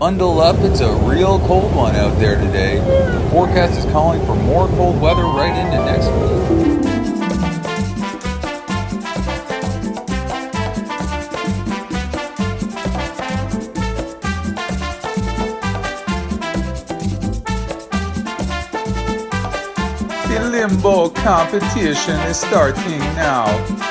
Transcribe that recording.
Bundle up, it's a real cold one out there today. The forecast is calling for more cold weather right into next week. The limbo competition is starting now.